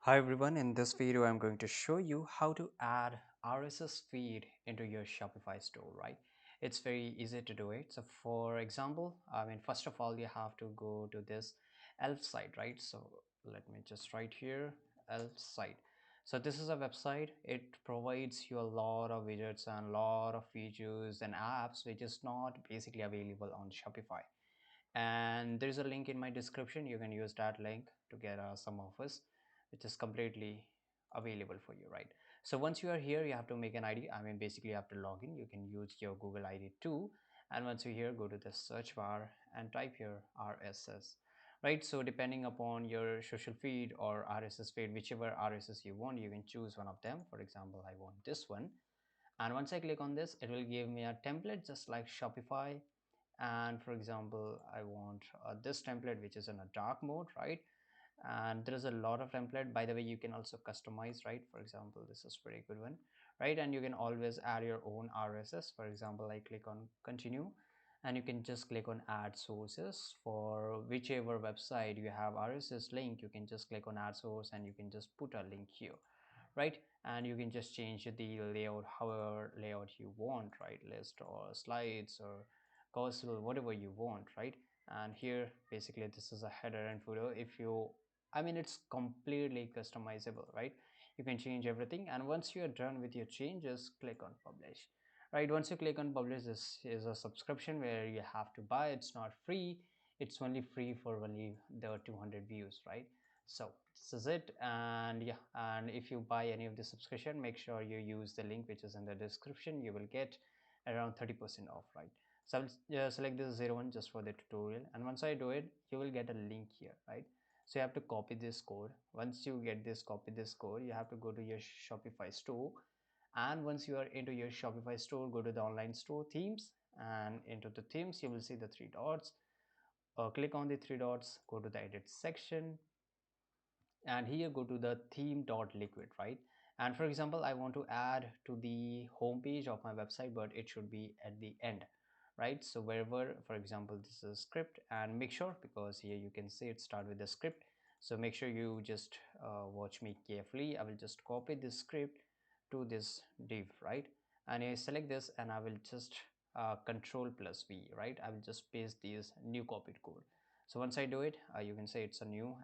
Hi everyone, in this video I'm going to show you how to add RSS feed into your Shopify store, right? It's very easy to do it. So for example, first of all, you have to go to this elf site, right? So let me just write here, elf site. So this is a website. It provides you a lot of widgets and a lot of features and apps which is not basically available on Shopify, and there is a link in my description. You can use that link to get some offers which is completely available for you, right? So once you are here, you have to make an ID. Basically you have to log in. You can use your Google ID too, and once you're here, go to the search bar and type here RSS, right? So depending upon your social feed or RSS feed, whichever RSS you want, you can choose one of them. For example, I want this one, and once I click on this, it will give me a template just like Shopify. And for example, I want this template which is in a dark mode, right? And there is a lot of template. By the way, you can also customize, right? For example, this is pretty good one, right? And you can always add your own RSS. For example, I click on continue, and you can just click on add sources. For whichever website you have RSS link, you can just click on add source and you can just put a link here, right? And you can just change the layout however layout you want, right? List or slides or cursor, whatever you want, right? And here basically this is a header and footer. If you It's completely customizable, right? You can change everything, and once you are done with your changes, click on publish, right? Once you click on publish, this is a subscription where you have to buy. It's not free. It's only free for only the 200 views, right? So this is it. And yeah, and if you buy any of the subscription, make sure you use the link which is in the description. You will get around 30% off, right? So I'll select this 01 just for the tutorial, and once I do it, you will get a link here, right? So you have to copy this code. Once you get this copy this code, you have to go to your Shopify store, and once you are into your Shopify store, go to the online store themes, and into the themes you will see the three dots. Click on the three dots, go to the edit section, and here go to the theme dot liquid, right? And for example, I want to add to the home page of my website, but it should be at the end, right? So wherever, for example, this is script, and make sure, because here you can see it start with the script, so make sure you just watch me carefully. I will just copy this script to this div, right? And I select this, and I will just control plus V, right? I will just paste these new copied code. So once I do it, you can say it's a new,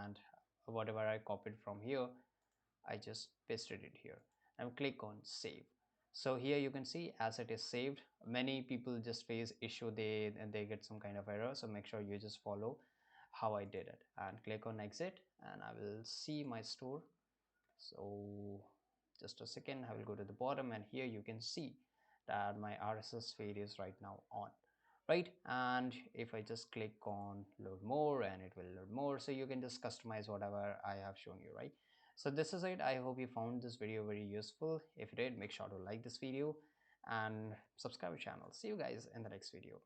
and whatever I copied from here, I just pasted it here and click on save. So here you can see as it is saved. Many people just face issue, they get some kind of error, so make sure you just follow how I did it and click on exit, and I will see my store. So just a second, I will go to the bottom, and here you can see that my RSS feed is right now on, right? And if I just click on load more, and it will load more, so you can just customize whatever I have shown you, right? So this is it. I hope you found this video very useful. If you did, make sure to like this video and subscribe to the channel. See you guys in the next video.